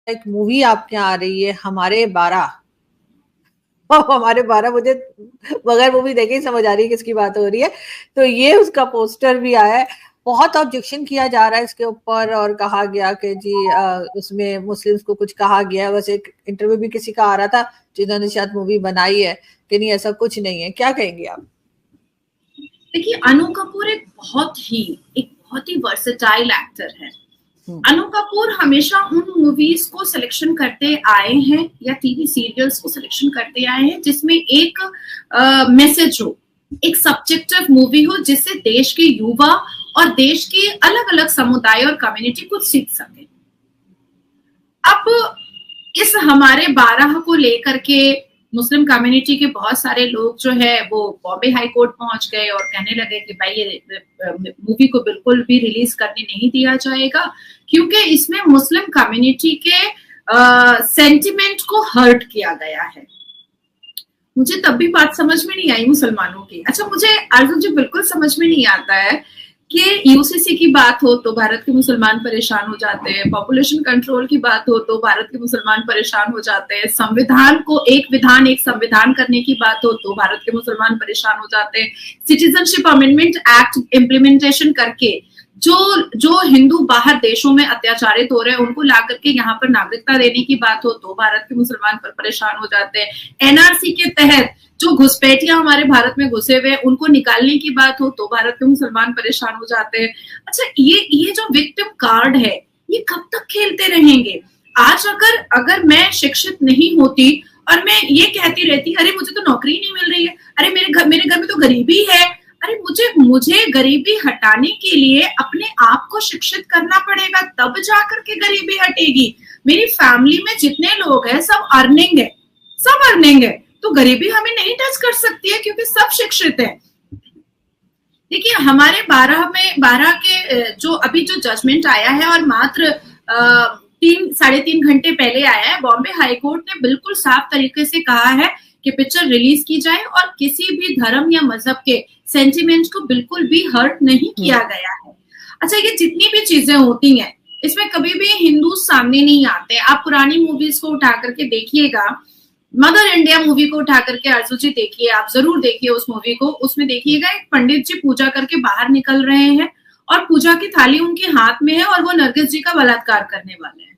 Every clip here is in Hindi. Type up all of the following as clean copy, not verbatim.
एक मूवी आपके यहाँ आ रही है हमारे 12। हमारे 12 मुझे बगैर मूवी देखे ही समझ आ रही है किसकी बात हो रही है। तो ये उसका पोस्टर भी आया है। बहुत ऑब्जेक्शन किया जा रहा है इसके ऊपर और कहा गया कि जी उसमें मुस्लिम्स को कुछ कहा गया है। बस एक इंटरव्यू भी किसी का आ रहा था जिन्होंने शायद मूवी बनाई है कि नहीं, ऐसा कुछ नहीं है। क्या कहेंगे आप? देखिए, अनु कपूर एक बहुत ही वर्सेटाइल एक्टर है। अनु कपूर हमेशा उन मूवीज को सिलेक्शन करते आए हैं या टीवी सीरियल्स को सिलेक्शन करते आए हैं जिसमें एक मैसेज हो, एक सब्जेक्टिव मूवी हो जिससे देश के युवा और देश के अलग अलग समुदाय और कम्युनिटी कुछ सीख सके। अब इस हमारे 12 को लेकर के मुस्लिम कम्युनिटी के बहुत सारे लोग जो है वो बॉम्बे हाई कोर्ट पहुंच गए और कहने लगे कि भाई ये मूवी को बिल्कुल भी रिलीज करने नहीं दिया जाएगा क्योंकि इसमें मुस्लिम कम्युनिटी के सेंटिमेंट को हर्ट किया गया है। मुझे तब भी बात समझ में नहीं आई मुसलमानों की। अच्छा, मुझे अर्जुन जी बिल्कुल समझ में नहीं आता है कि यूसीसी की बात हो तो भारत के मुसलमान परेशान हो जाते हैं, पॉपुलेशन कंट्रोल की बात हो तो भारत के मुसलमान परेशान हो जाते हैं, संविधान को एक विधान एक संविधान करने की बात हो तो भारत के मुसलमान परेशान हो जाते हैं, सिटीजनशिप अमेंडमेंट एक्ट इम्प्लीमेंटेशन करके जो हिंदू बाहर देशों में अत्याचारित हो रहे हैं उनको ला करके यहाँ पर नागरिकता देने की बात हो तो भारत के मुसलमान पर परेशान हो जाते हैं, एनआरसी के तहत जो घुसपैठियां हमारे भारत में घुसे हुए उनको निकालने की बात हो तो भारत के मुसलमान परेशान हो जाते हैं। अच्छा, ये जो विक्टिम कार्ड है ये कब तक खेलते रहेंगे? आज अगर मैं शिक्षित नहीं होती और मैं ये कहती रहती अरे मुझे तो नौकरी नहीं मिल रही है, अरे मेरे घर में तो गरीबी है, अरे मुझे गरीबी हटाने के लिए अपने आप को शिक्षित करना पड़ेगा तब जाकर के गरीबी हटेगी। मेरी फैमिली में जितने लोग हैं सब अर्निंग है तो गरीबी हमें नहीं टच कर सकती है क्योंकि सब शिक्षित है। देखिए, हमारे 12 के जो अभी जो जजमेंट आया है और मात्र 3-3.5 घंटे पहले आया है, बॉम्बे हाई कोर्ट ने बिल्कुल साफ तरीके से कहा है कि पिक्चर रिलीज की जाए और किसी भी धर्म या मजहब के सेंटिमेंट्स को बिल्कुल भी हर्ट नहीं किया गया है। अच्छा, ये जितनी भी चीजें होती हैं इसमें कभी भी हिंदू सामने नहीं आते। आप पुरानी मूवीज को उठा करके देखिएगा, मदर इंडिया मूवी को उठा करके अर्जुन जी देखिए, आप जरूर देखिए उस मूवी को। उसमें देखिएगा एक पंडित जी पूजा करके बाहर निकल रहे हैं और पूजा की थाली उनके हाथ में है और वो नरगिस जी का बलात्कार करने वाले हैं।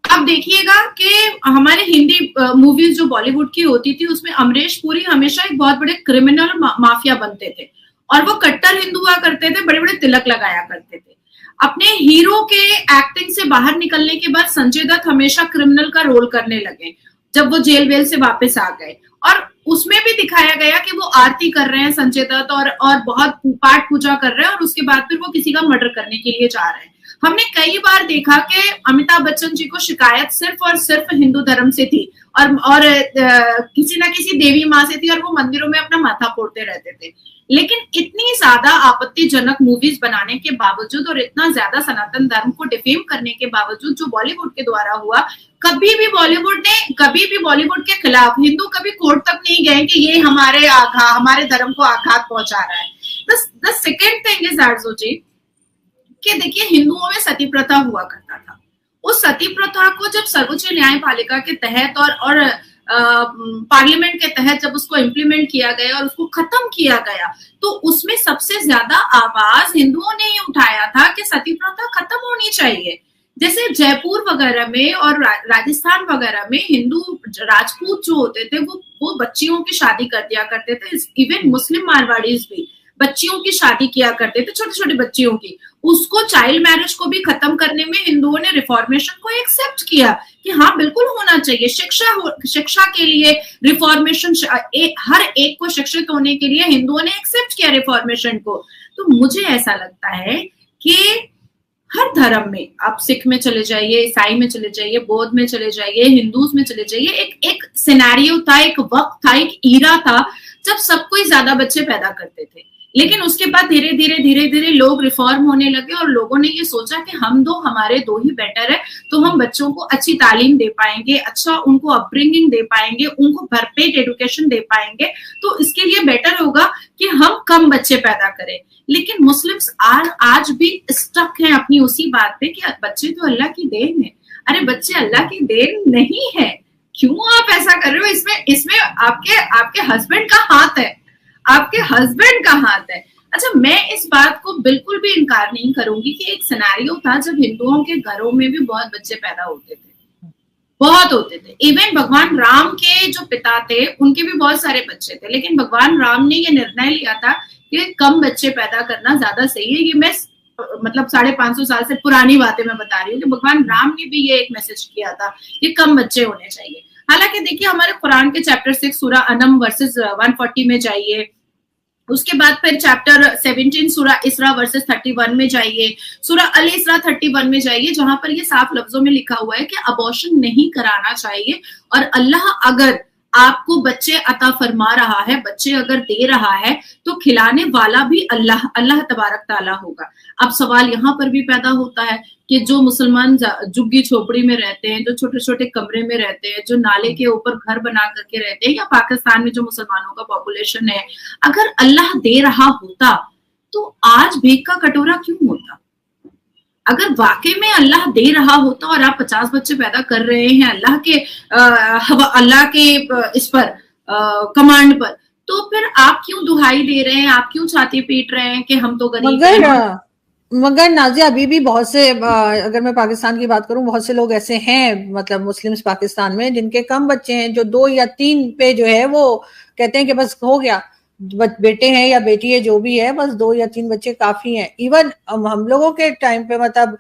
अब देखिएगा कि हमारे हिंदी मूवीज जो बॉलीवुड की होती थी उसमें अमरीश पुरी हमेशा एक बहुत बड़े क्रिमिनल माफिया बनते थे और वो कट्टर हिंदू हुआ करते थे, बड़े बड़े तिलक लगाया करते थे। अपने हीरो के एक्टिंग से बाहर निकलने के बाद संजय दत्त हमेशा क्रिमिनल का रोल करने लगे जब वो जेल वेल से वापस आ गए और उसमें भी दिखाया गया कि वो आरती कर रहे हैं संजय दत्त और बहुत पाठ पूजा कर रहे हैं और उसके बाद फिर वो किसी का मर्डर करने के लिए जा रहे हैं। हमने कई बार देखा कि अमिताभ बच्चन जी को शिकायत सिर्फ और सिर्फ हिंदू धर्म से थी और किसी ना किसी देवी माँ से थी और वो मंदिरों में अपना माथा फोड़ते रहते थे। लेकिन इतनी ज्यादा आपत्तिजनक मूवीज बनाने के बावजूद और इतना ज्यादा सनातन धर्म को डिफेम करने के बावजूद जो बॉलीवुड के द्वारा हुआ, कभी भी बॉलीवुड के खिलाफ हिंदू कभी कोर्ट तक नहीं गए कि ये हमारे धर्म को आघात पहुंचा रहा है। द सेकेंड थिंग इज आर्जो जी कि देखिए, हिंदुओं में सती प्रथा हुआ करता था। उस सती प्रथा को जब सर्वोच्च न्यायपालिका के तहत और पार्लियामेंट के तहत जब उसको इम्प्लीमेंट किया गया और उसको खत्म किया गया तो उसमें सबसे ज्यादा आवाज हिंदुओं ने ही उठाया था कि सती प्रथा खत्म होनी चाहिए। जैसे जयपुर वगैरह में और राजस्थान वगैरह में हिंदू राजपूत जो होते थे वो बच्चियों की शादी कर दिया करते थे। इवन मुस्लिम मारवाड़ीज भी बच्चियों की शादी किया करते थे, छोटी छोटी बच्चियों की। उसको चाइल्ड मैरिज को भी खत्म करने में हिंदुओं ने रिफॉर्मेशन को एक्सेप्ट किया कि हाँ बिल्कुल होना चाहिए। शिक्षा के लिए रिफॉर्मेशन, हर एक को शिक्षित होने के लिए हिंदुओं ने एक्सेप्ट किया रिफॉर्मेशन को। तो मुझे ऐसा लगता है कि हर धर्म में, आप सिख में चले जाइए, ईसाई में चले जाइए, बौद्ध में चले जाइए, हिंदूज में चले जाइए, एक सिनेरियो था, एक वक्त था, एक ईरा था जब सब कोई ज्यादा बच्चे पैदा करते थे। लेकिन उसके बाद धीरे धीरे लोग रिफॉर्म होने लगे और लोगों ने ये सोचा कि हमारे दो ही बेटर है, तो हम बच्चों को अच्छी तालीम दे पाएंगे, अच्छा उनको अपब्रिंगिंग दे पाएंगे, उनको भरपेट एजुकेशन दे पाएंगे, तो इसके लिए बेटर होगा कि हम कम बच्चे पैदा करें। लेकिन मुस्लिम्स आज भी स्टक हैं अपनी उसी बात पे कि बच्चे तो अल्लाह की देन है। अरे बच्चे अल्लाह की देन नहीं है, क्यों आप ऐसा कर रहे हो? इसमें इसमें आपके हस्बैंड का हाथ है, आपके हस्बैंड का हाथ है। अच्छा, मैं इस बात को बिल्कुल भी इनकार नहीं करूंगी कि एक सिनेरियो था जब हिंदुओं के घरों में भी बहुत बच्चे पैदा होते थे, बहुत होते थे। इवन भगवान राम के जो पिता थे उनके भी बहुत सारे बच्चे थे, लेकिन भगवान राम ने ये निर्णय लिया था कि कम बच्चे पैदा करना ज्यादा सही है। ये मैं मतलब 550 साल से पुरानी बातें मैं बता रही हूँ कि भगवान राम ने भी ये एक मैसेज किया था कि कम बच्चे होने चाहिए। हालांकि देखिए, हमारे कुरान के चैप्टर 6 सूरा अनम वर्सेस 140 में जाइए, उसके बाद फिर चैप्टर 17 सूरा इसरा वर्सेस 31 में जाइए, सूरा अल इसरा 31 में जाइए, जहां पर ये साफ लफ्जों में लिखा हुआ है कि अबॉर्शन नहीं कराना चाहिए, और अल्लाह अगर आपको बच्चे अता फरमा रहा है, बच्चे अगर दे रहा है, तो खिलाने वाला भी अल्लाह तबारक ताला होगा। अब सवाल यहाँ पर भी पैदा होता है कि जो मुसलमान झुग्गी झोपड़ी में रहते हैं, जो छोटे छोटे कमरे में रहते हैं, जो नाले के ऊपर घर बना करके रहते हैं, या पाकिस्तान में जो मुसलमानों का पॉपुलेशन है, अगर अल्लाह दे रहा होता तो आज भीख का कटोरा क्यों होता? अगर वाकई में अल्लाह दे रहा होता और आप 50 बच्चे पैदा कर रहे हैं अल्लाह के इस पर कमांड पर, तो फिर आप क्यों दुहाई दे रहे हैं, आप क्यों छाती पीट रहे हैं कि हम तो गरीब हैं? मगर नाजिया, अभी भी बहुत से, अगर मैं पाकिस्तान की बात करूं, बहुत से लोग ऐसे हैं, मतलब मुस्लिम्स पाकिस्तान में, जिनके कम बच्चे हैं, जो 2 या 3 पे जो है वो कहते हैं कि बस हो गया, बेटे हैं या बेटी है जो भी है, बस 2 या 3 बच्चे काफी हैं। इवन हम लोगों के टाइम पे, मतलब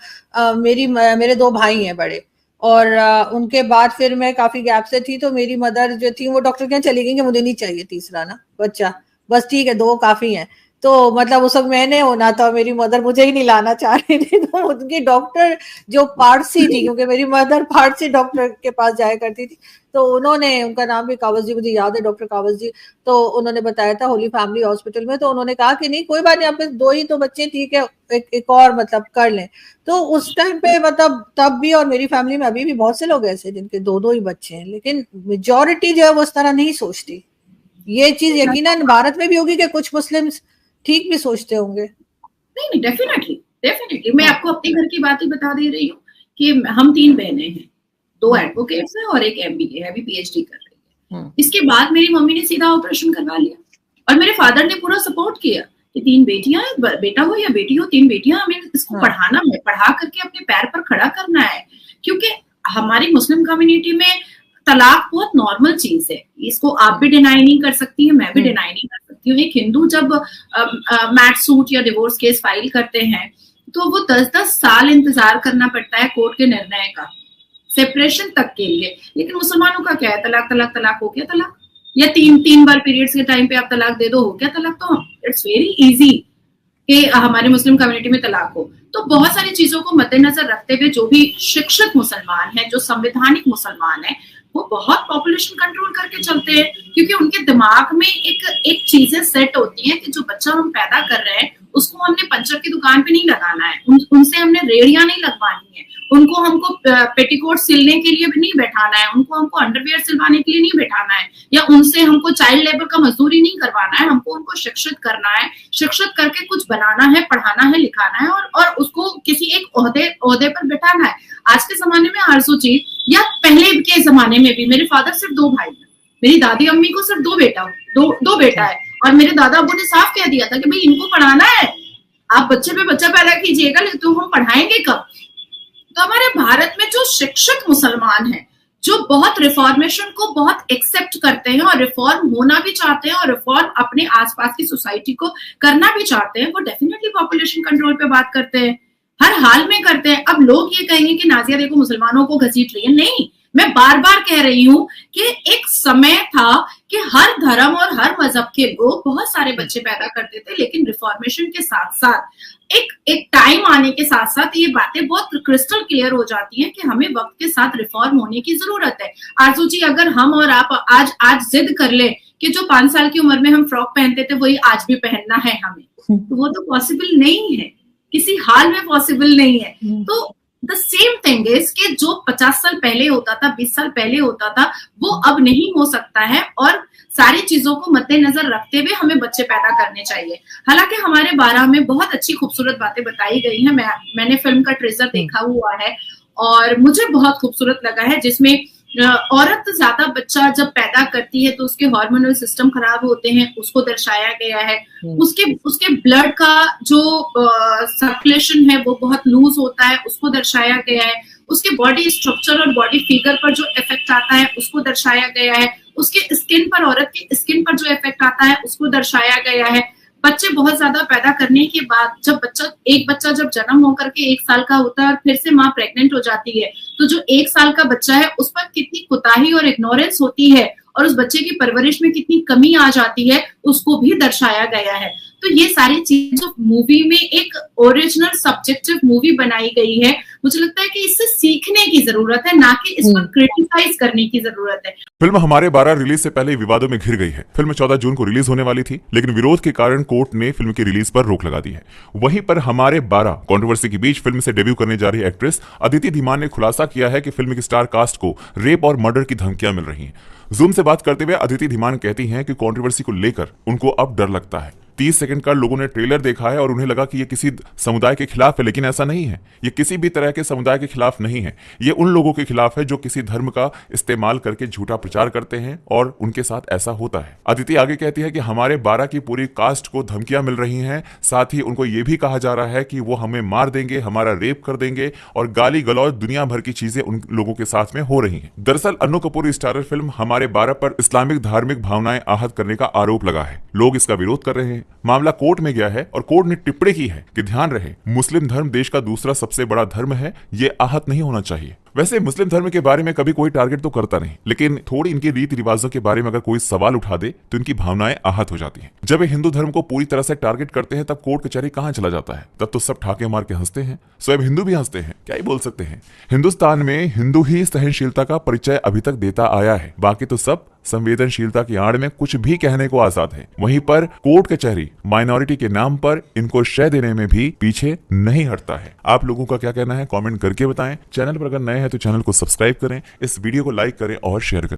मेरे 2 भाई हैं बड़े, और उनके बाद फिर मैं काफी गैप से थी, तो मेरी मदर जो थी वो डॉक्टर के यहाँ चली गई कि मुझे नहीं चाहिए तीसरा ना बच्चा, बस ठीक है 2 काफी हैं। तो मतलब उस वक्त मैंने होना था, मेरी मदर मुझे ही नहीं लाना चाह रही थी, तो उनकी डॉक्टर जो पारसी थी, क्योंकि मेरी मदर पारसी डॉक्टर के पास जाया करती थी, तो उन्होंने, उनका नाम भी कावस जी, मुझे याद है, डॉक्टर कावस जी, तो उन्होंने बताया था होली फैमिली हॉस्पिटल में, तो उन्होंने कहा कि नहीं कोई बात नहीं, आप 2 ही तो बच्चे, ठीक है, एक और मतलब कर लें। तो उस टाइम पे मतलब तब भी, और मेरी फैमिली में अभी भी बहुत से लोग ऐसे जिनके 2-2 ही बच्चे हैं, लेकिन मेजोरिटी जो है वो उस तरह नहीं सोचती। ये चीज यकीनन भारत में भी होगी कि कुछ मुस्लिम ठीक भी सोचते होंगे। नहीं, डेफिनेटली मैं आपको अपने घर की बात ही बता दे रही हूँ कि हम 3 बहनें हैं, 2 एडवोकेट्स हैं और एक MBA है, अभी PhD कर रही है। इसके बाद मेरी मम्मी ने सीधा ऑपरेशन करवा लिया, और मेरे फादर ने पूरा सपोर्ट किया कि 3 बेटियां, बेटा हो या बेटी हो, 3 बेटियां, हमें इसको पढ़ाना है, पढ़ा करके अपने पैर पर खड़ा करना है। क्योंकि हमारी मुस्लिम कम्युनिटी में तलाक बहुत नॉर्मल चीज है, इसको आप भी डिनाई नहीं कर सकती है, मैं भी डिनाई नहीं कर सकती हूँ। एक हिंदू जब मैट सूट या डिवोर्स केस फाइल करते हैं तो वो 10-10 साल इंतजार करना पड़ता है कोर्ट के निर्णय का, सेपरेशन तक के लिए। लेकिन मुसलमानों का क्या है, तलाक तलाक तलाक हो गया तलाक, या 3 बार पीरियड्स के टाइम पे आप तलाक दे दो, हो गया तलाक। तो इट्स वेरी इजी कि हमारे मुस्लिम कम्युनिटी में तलाक हो। तो बहुत सारी चीजों को मद्देनजर रखते हुए जो भी शिक्षित मुसलमान है, जो संवैधानिक मुसलमान है, वो बहुत पॉपुलेशन कंट्रोल करके चलते हैं, क्योंकि उनके दिमाग में एक चीजें सेट होती हैं कि जो बच्चा हम पैदा कर रहे हैं उसको हमने पंचर की दुकान पे नहीं लगाना है, उनसे हमने रेड़ियां नहीं लगवानी है, उनको हमको पेटीकोट सिलने के लिए भी नहीं बैठाना है, उनको हमको अंडरवियर सिलवाने के लिए नहीं बैठाना है, या उनसे हमको चाइल्ड लेबर का मजदूरी नहीं करवाना है। हमको उनको शिक्षित करना है, शिक्षित करके कुछ बनाना है, पढ़ाना है, लिखाना है, और उसको किसी एक ओहदे पर बैठाना है। आज के जमाने में आरजू जी, या पहले के जमाने में भी, मेरे फादर सिर्फ 2 भाई हैं, मेरी दादी अम्मी को सिर्फ 2 बेटा है, और मेरे दादा अब्बू ने साफ कह दिया था कि भाई इनको पढ़ाना है, आप बच्चे पे बच्चा पैदा कीजिएगा, लेकिन तो हम पढ़ाएंगे कब? तो हमारे भारत में जो शिक्षित मुसलमान हैं, जो बहुत रिफॉर्मेशन को बहुत एक्सेप्ट करते हैं और रिफॉर्म होना भी चाहते हैं और रिफॉर्म अपने आसपास की सोसाइटी को करना भी चाहते हैं, वो डेफिनेटली पॉपुलेशन कंट्रोल पे बात करते हैं, हर हाल में करते हैं। अब लोग ये कहेंगे कि नाजिया देखो मुसलमानों को घसीट रही है, नहीं, मैं बार बार कह रही हूं कि एक समय था कि हर धर्म और हर मजहब के लोग बहुत सारे बच्चे पैदा करते थे, लेकिन रिफॉर्मेशन के साथ साथ एक टाइम आने के साथ साथ ये बातें बहुत क्रिस्टल क्लियर हो जाती हैं कि हमें वक्त के साथ रिफॉर्म होने की जरूरत है। आरजू जी, अगर हम और आप आज जिद कर ले कि जो 5 साल की उम्र में हम फ्रॉक पहनते थे वही आज भी पहनना है हमें, तो वो तो पॉसिबल नहीं है, किसी हाल में पॉसिबल नहीं है। तो द सेम थिंग इज कि जो 50 साल पहले होता था, 20 साल पहले होता था, वो अब नहीं हो सकता है, और सारी चीजों को मद्देनजर रखते हुए हमें बच्चे पैदा करने चाहिए। हालांकि हमारे 12 में बहुत अच्छी खूबसूरत बातें बताई गई हैं, मैंने फिल्म का ट्रेलर देखा हुआ है, और मुझे बहुत खूबसूरत लगा है, जिसमें औरत ज्यादा बच्चा जब पैदा करती है तो उसके हार्मोनल सिस्टम खराब होते हैं, उसको दर्शाया गया है। उसके ब्लड का जो सर्कुलेशन है वो बहुत लूज होता है, उसको दर्शाया गया है। उसके बॉडी स्ट्रक्चर और बॉडी फिगर पर जो इफेक्ट आता है उसको दर्शाया गया है। उसके स्किन पर, औरत की स्किन पर जो इफेक्ट आता है उसको दर्शाया गया है। बच्चे बहुत ज्यादा पैदा करने के बाद जब एक बच्चा जब जन्म होकर के 1 साल का होता है और फिर से माँ प्रेग्नेंट हो जाती है, तो जो 1 साल का बच्चा है उस पर कितनी कोताही और इग्नोरेंस होती है और उस बच्चे की परवरिश में कितनी कमी आ जाती है, उसको भी दर्शाया गया है। तो ये सारी चीजें मूवी में एक ओरिजिनल सब्जेक्टिव मूवी बनाई गई है, मुझे लगता है कि इससे सीखने की जरूरत है, ना कि इस पर क्रिटिसाइज करने की जरूरत है। फिल्म हमारे 12 रिलीज से पहले विवादों में घिर गई है। फिल्म 14 जून को रिलीज होने वाली थी, लेकिन विरोध के कारण कोर्ट ने फिल्म की रिलीज पर रोक लगा दी है। वहीं पर हमारे 12 कंट्रोवर्सी के बीच फिल्म से डेब्यू करने जा रही एक्ट्रेस अदिति धीमान ने खुलासा किया है कि फिल्म की स्टार कास्ट को रेप और मर्डर की धमकियां मिल रही हैं। जूम से बात करते हुए अदिति धीमान कहती हैं कि कंट्रोवर्सी को लेकर उनको अब डर लगता है। 30 सेकंड का लोगों ने ट्रेलर देखा है और उन्हें लगा कि ये किसी समुदाय के खिलाफ है, लेकिन ऐसा नहीं है। ये किसी भी तरह के समुदाय के खिलाफ नहीं है। ये उन लोगों के खिलाफ है जो किसी धर्म का इस्तेमाल करके झूठा प्रचार करते हैं और उनके साथ ऐसा होता है। अदिति आगे कहती है कि हमारे 12 की पूरी कास्ट को धमकियां मिल रही हैं, साथ ही उनको ये भी कहा जा रहा है कि वो हमें मार देंगे, हमारा रेप कर देंगे और गाली गलौज दुनिया भर की चीजें उन लोगों के साथ में हो रही हैं। दरअसल अन्नू कपूर स्टारर फिल्म हमारे 12 पर इस्लामिक धार्मिक भावनाएं आहत करने का आरोप लगा है। लोग इसका विरोध कर रहे हैं। मामला कोर्ट में गया है और कोर्ट ने टिप्पणी की है कि ध्यान रहे, मुस्लिम धर्म देश का दूसरा सबसे बड़ा धर्म है, ये आहत नहीं होना चाहिए। वैसे मुस्लिम धर्म के बारे में कभी कोई टारगेट तो करता नहीं, लेकिन थोड़ी इनके रीति रिवाजों के बारे में अगर कोई सवाल उठा दे तो इनकी भावनाएं आहत हो जाती हैं। जब ये हिंदू धर्म को पूरी तरह से टारगेट करते हैं तब कोर्ट कचहरी कहां चला जाता है, तब तो सब ठाके मार के हंसते हैं। स्वयं हिंदू भी हंसते हैं, क्या ही बोल सकते हैं। हिंदुस्तान में हिंदू ही सहनशीलता का परिचय अभी तक देता आया है, बाकी तो सब संवेदनशीलता की आड़ में कुछ भी कहने को आजाद है। वहीं पर कोर्ट कचहरी माइनॉरिटी के नाम पर इनको शय देने में भी पीछे नहीं हटता है। आप लोगों का क्या कहना है कमेंट करके बताएं। चैनल पर अगर नए हैं तो चैनल को सब्सक्राइब करें, इस वीडियो को लाइक करें और शेयर करें।